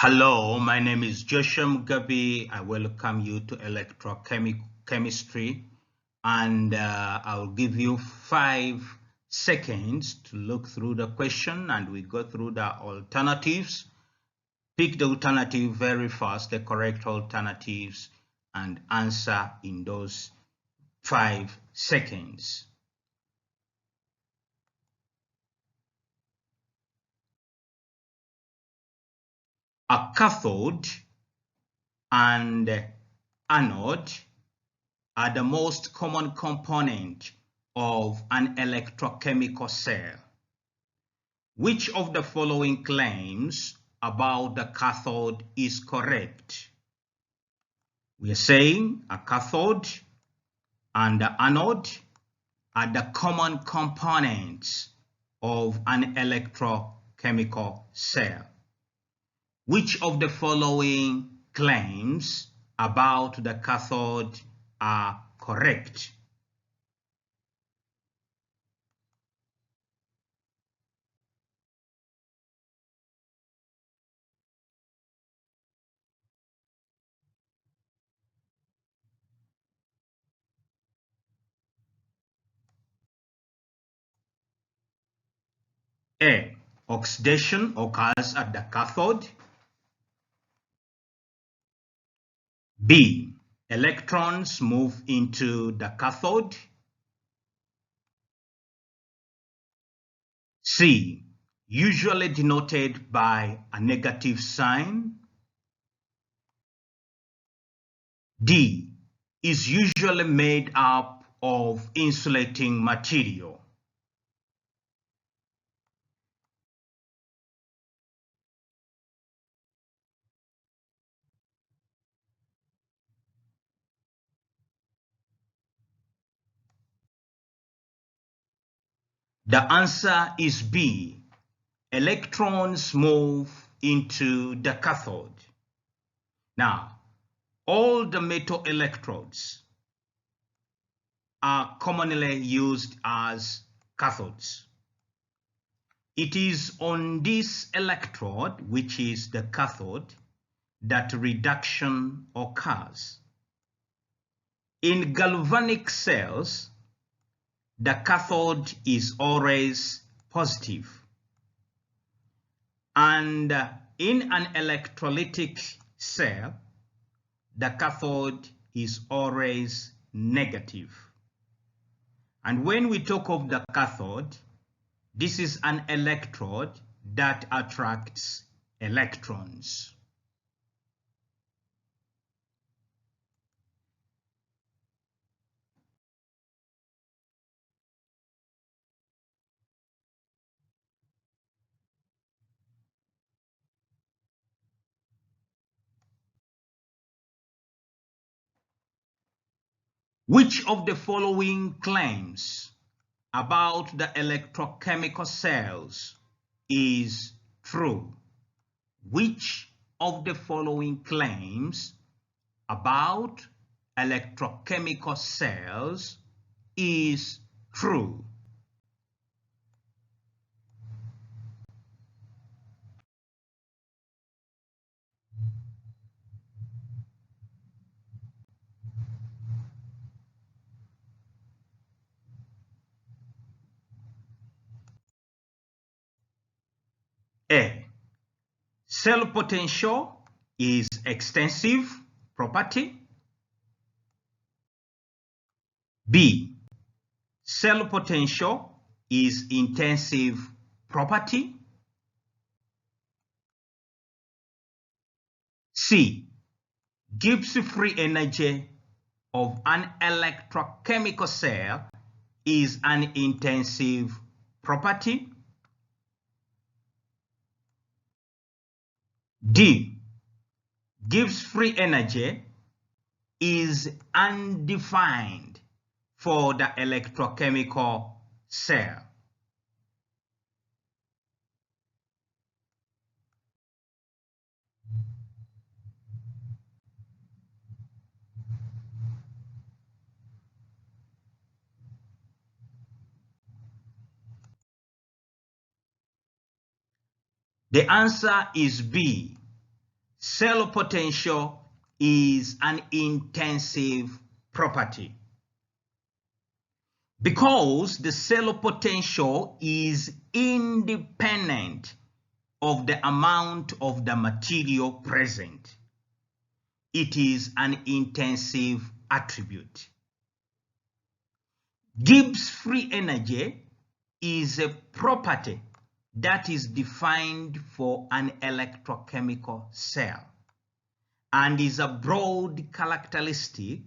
Hello, my name is Joshua Mugabe. I welcome you to Electrochemistry, and I'll give you 5 seconds to look through the question, and we go through the alternatives. Pick the alternative very fast, the correct alternatives, and answer in those 5 seconds. A cathode and anode are the most common component of an electrochemical cell. Which of the following claims about the cathode is correct? We are saying a cathode and the anode are the common components of an electrochemical cell. Which of the following claims about the cathode are correct? A. Oxidation occurs at the cathode. B. Electrons move into the cathode. C. Usually denoted by a negative sign. D. Is usually made up of insulating material. The answer is B. Electrons move into the cathode. Now, all the metal electrodes are commonly used as cathodes. It is on this electrode, which is the cathode, that reduction occurs. In galvanic cells, the cathode is always positive. And in an electrolytic cell, the cathode is always negative. And when we talk of the cathode, this is an electrode that attracts electrons. Which of the following claims about the electrochemical cells is true? Which of the following claims about electrochemical cells is true? A. Cell potential is extensive property. B. Cell potential is intensive property. C. Gibbs free energy of an electrochemical cell is an intensive property. D. Gibbs free energy is undefined for the electrochemical cell. The answer is B. Cell potential is an intensive property because the cell potential is independent of the amount of the material present. It is an intensive attribute. Gibbs free energy is a property that is defined for an electrochemical cell and is a broad characteristic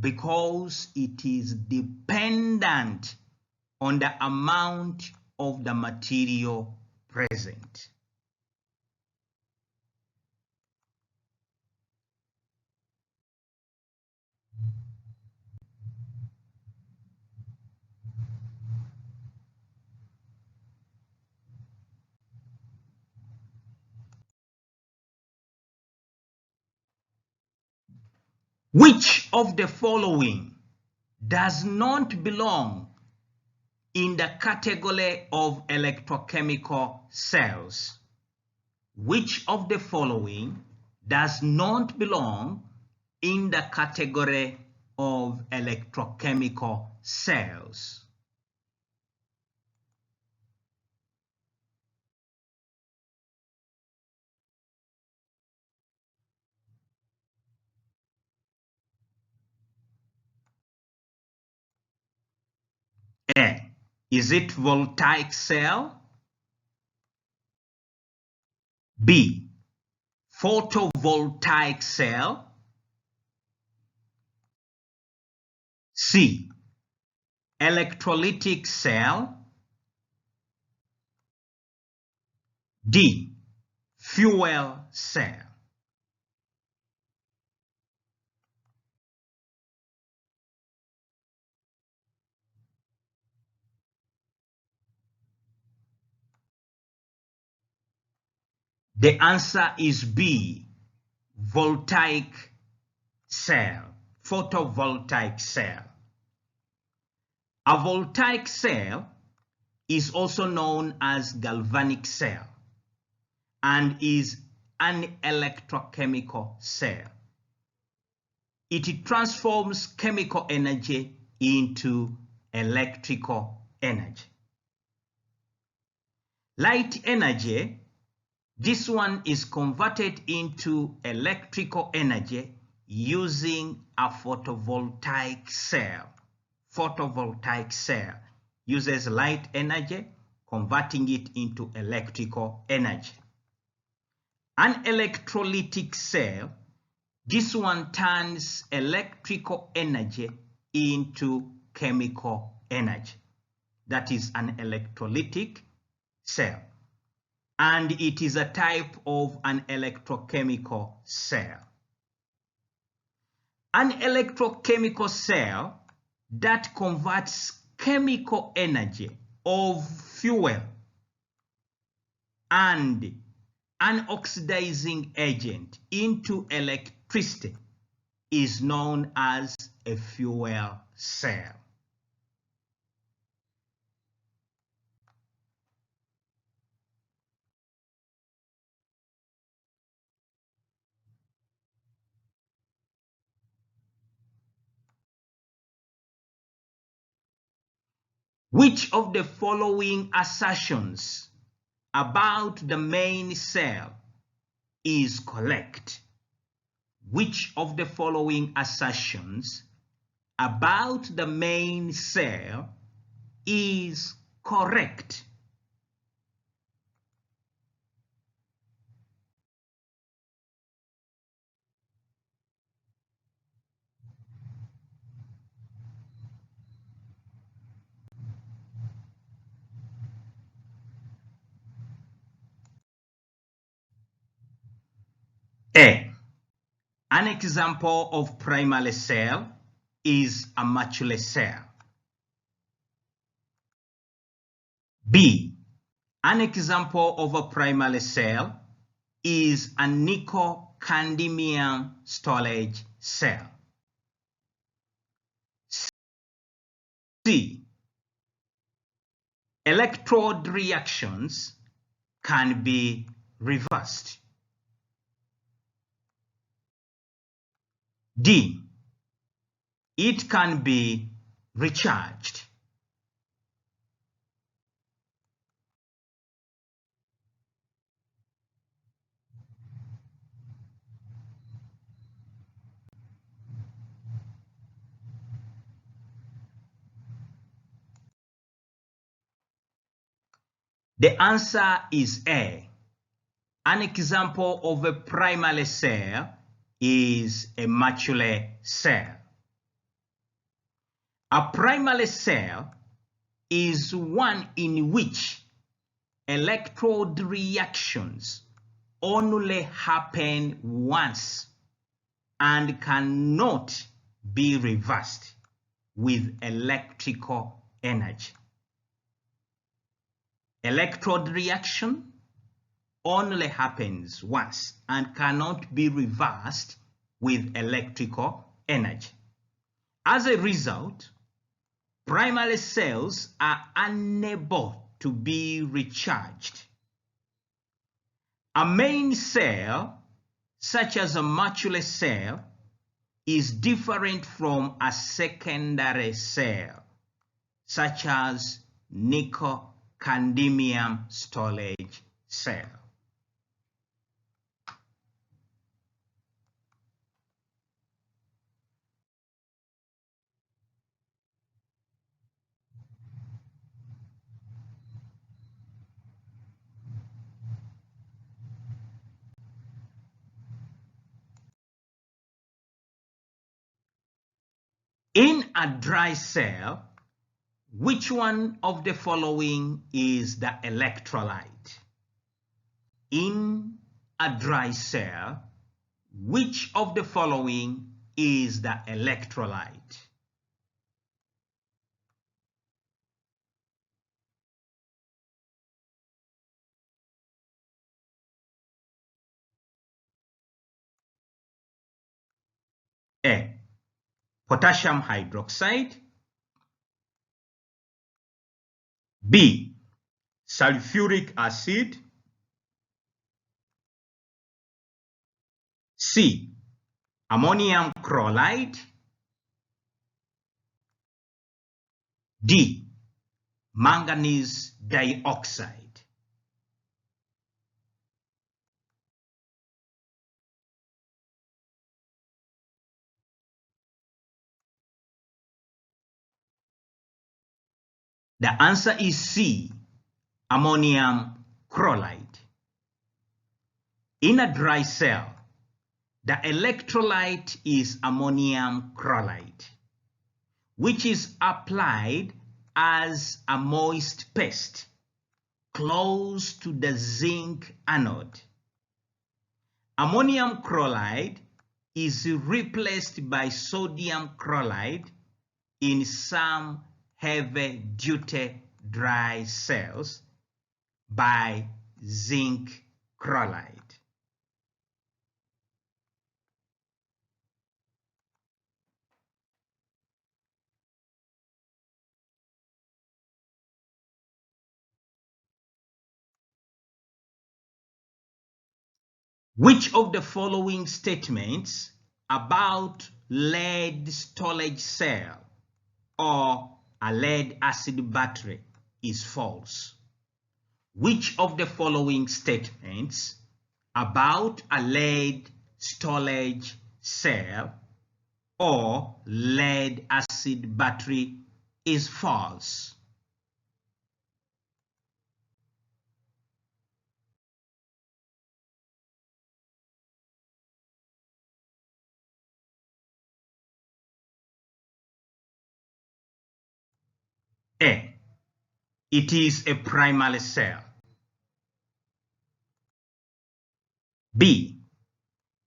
because it is dependent on the amount of the material present. Which of the following does not belong in the category of electrochemical cells? Which of the following does not belong in the category of electrochemical cells? A. Is it voltaic cell? B. Photovoltaic cell? C. Electrolytic cell? D. Fuel cell? The answer is B. Voltaic cell, photovoltaic cell. A voltaic cell is also known as galvanic cell and is an electrochemical cell. It transforms chemical energy into electrical energy. Light energy, this one is converted into electrical energy using a photovoltaic cell. Photovoltaic cell uses light energy, converting it into electrical energy. An electrolytic cell, this one turns electrical energy into chemical energy. That is an electrolytic cell. And it is a type of an electrochemical cell. An electrochemical cell that converts chemical energy of fuel and an oxidizing agent into electricity is known as a fuel cell. Which of the following assertions about the main cell is correct? Which of the following assertions about the main cell is correct? A. An example of primary cell is a Mcq cell. B. An example of a primary cell is a nickel-cadmium storage cell. C. Electrode reactions can be reversed. D. It can be recharged. The answer is A. An example of a primary cell is a Mcq cell. A primary cell is one in which electrode reactions only happen once and cannot be reversed with electrical energy. Electrode reaction only happens once and cannot be reversed with electrical energy. As a result, primary cells are unable to be recharged. A main cell, such as a Mcq cell, is different from a secondary cell, such as nickel-cadmium storage cell. In a dry cell, which one of the following is the electrolyte? In a dry cell, which of the following is the electrolyte? A. Potassium hydroxide. B. Sulfuric acid. C. Ammonium chloride. D. Manganese dioxide. The answer is C. Ammonium chloride. In a dry cell, the electrolyte is ammonium chloride, which is applied as a moist paste close to the zinc anode. Ammonium chloride is replaced by sodium chloride in some heavy-duty dry cells by zinc chloride. Which of the following statements about lead storage cell or a lead acid battery is false? Which of the following statements about a lead storage cell or lead acid battery is false? A. It is a primary cell. B.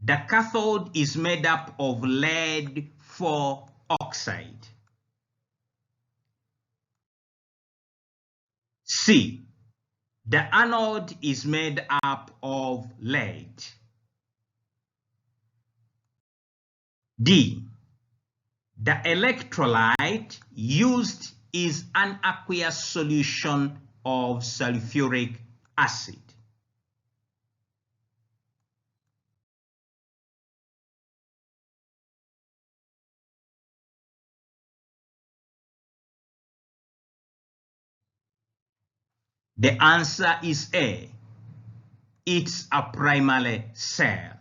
The cathode is made up of lead-4 oxide. C. The anode is made up of lead. D. The electrolyte used is an aqueous solution of sulfuric acid. The answer is A. It's a primary cell.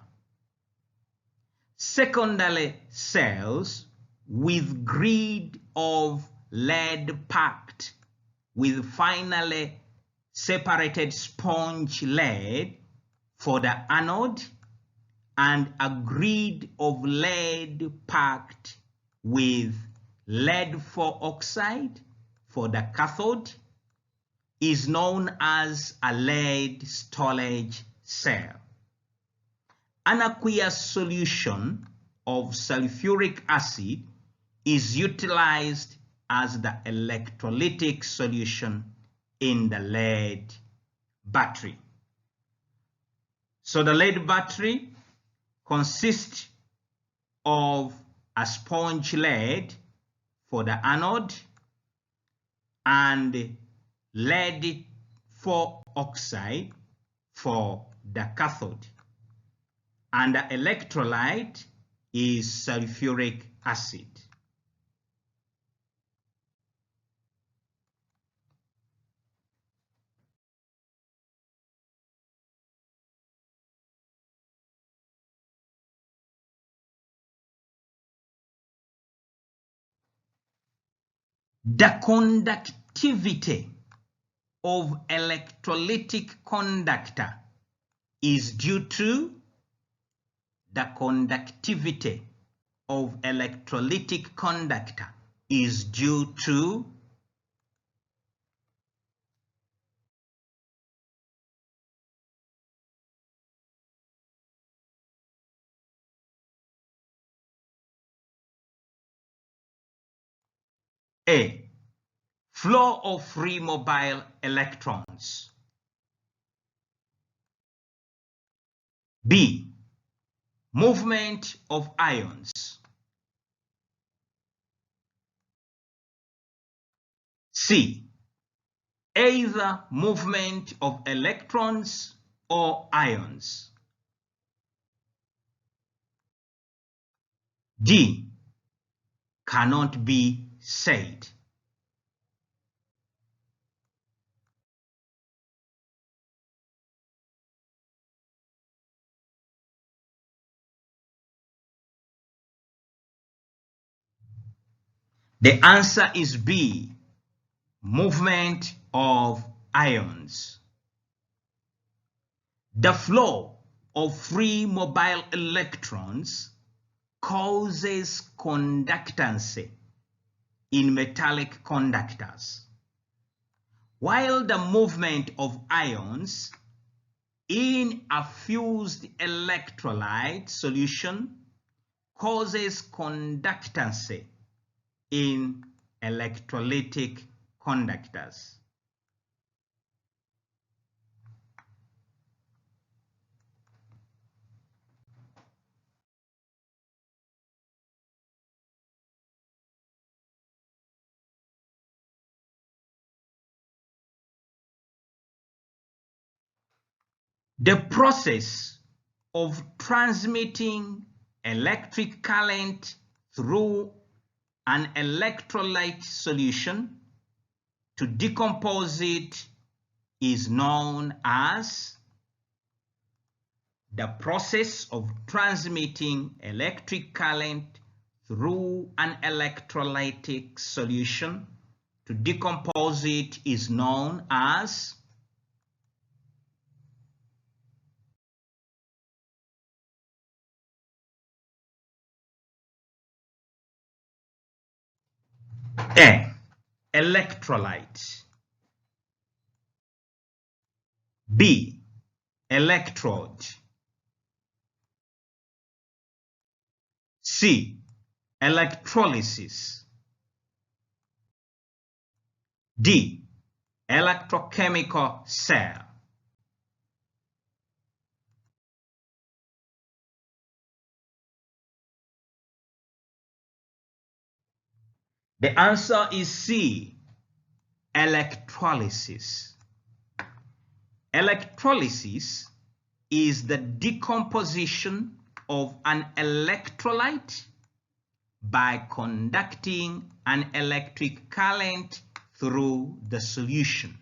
Secondary cells with grid of lead packed with finally separated sponge lead for the anode and a grid of lead packed with lead 4 oxide for the cathode is known as a lead storage cell. An aqueous solution of sulfuric acid is utilized as the electrolytic solution in the lead battery. So the lead battery consists of a sponge lead for the anode and lead 4 oxide for the cathode, and the electrolyte is sulfuric acid. The conductivity of electrolytic conductor is due to the conductivity of electrolytic conductor is due to A. Flow of free mobile electrons. B. Movement of ions. C. Either movement of electrons or ions. D. Cannot be said. The answer is B. Movement of ions. The flow of free mobile electrons causes conductancy in metallic conductors, while the movement of ions in a fused electrolyte solution causes conductancy in electrolytic conductors. The process of transmitting electric current through an electrolyte solution to decompose it is known as the process of transmitting electric current through an electrolytic solution to decompose it is known as A. Electrolyte. B. Electrode. C. Electrolysis. D. Electrochemical cell. The answer is C. Electrolysis. Electrolysis is the decomposition of an electrolyte by conducting an electric current through the solution.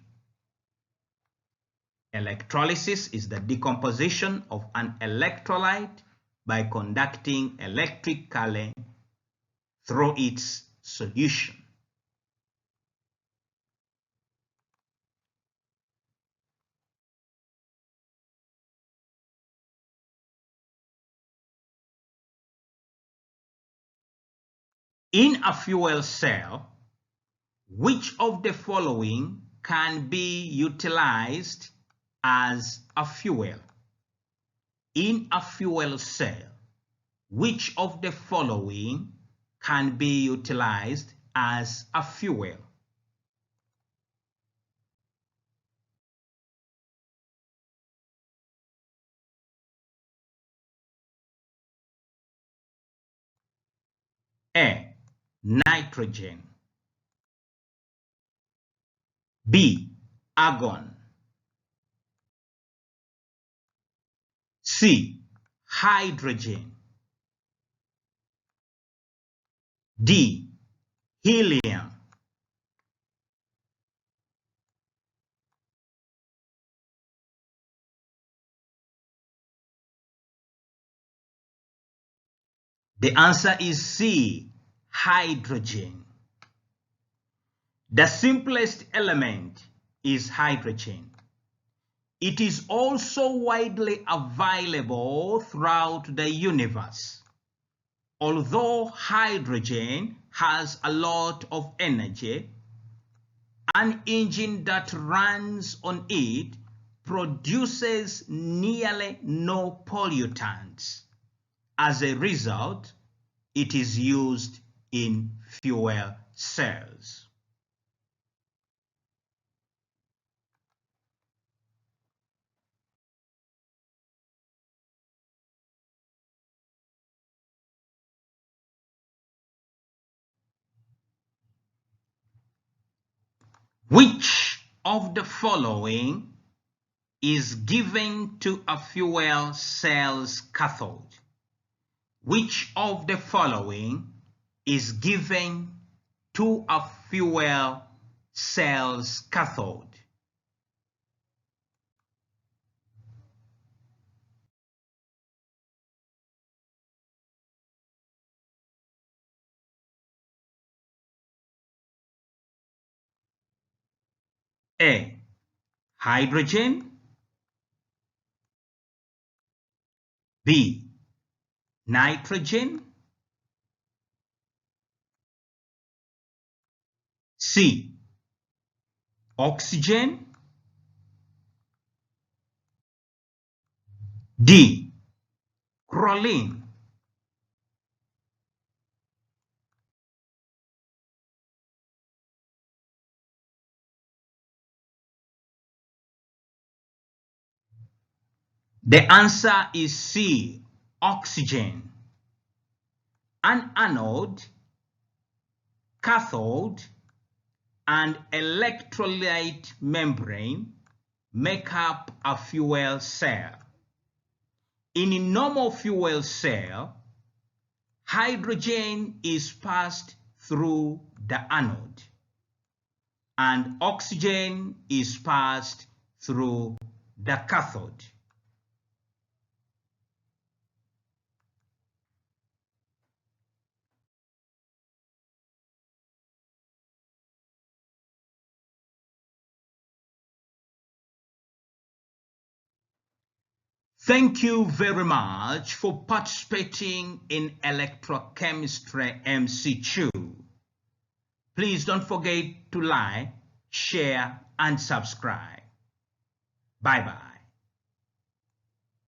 Electrolysis is the decomposition of an electrolyte by conducting electric current through its solution. In a fuel cell, which of the following can be utilized as a fuel? In a fuel cell, which of the following can be utilized as a fuel? A. Nitrogen. B. Argon. C. Hydrogen. D. Helium. The answer is C. Hydrogen. The simplest element is hydrogen. It is also widely available throughout the universe. Although hydrogen has a lot of energy, an engine that runs on it produces nearly no pollutants. As a result, it is used in fuel cells. Which of the following is given to a fuel cell's cathode? Which of the following is given to a fuel cell's cathode? A. Hydrogen. B. Nitrogen. C. Oxygen. D. Chlorine. The answer is C. Oxygen. An anode, cathode, and electrolyte membrane make up a fuel cell. In a normal fuel cell, hydrogen is passed through the anode and oxygen is passed through the cathode. Thank you very much for participating in Electrochemistry MCQ. Please don't forget to like, share, and subscribe. Bye-bye.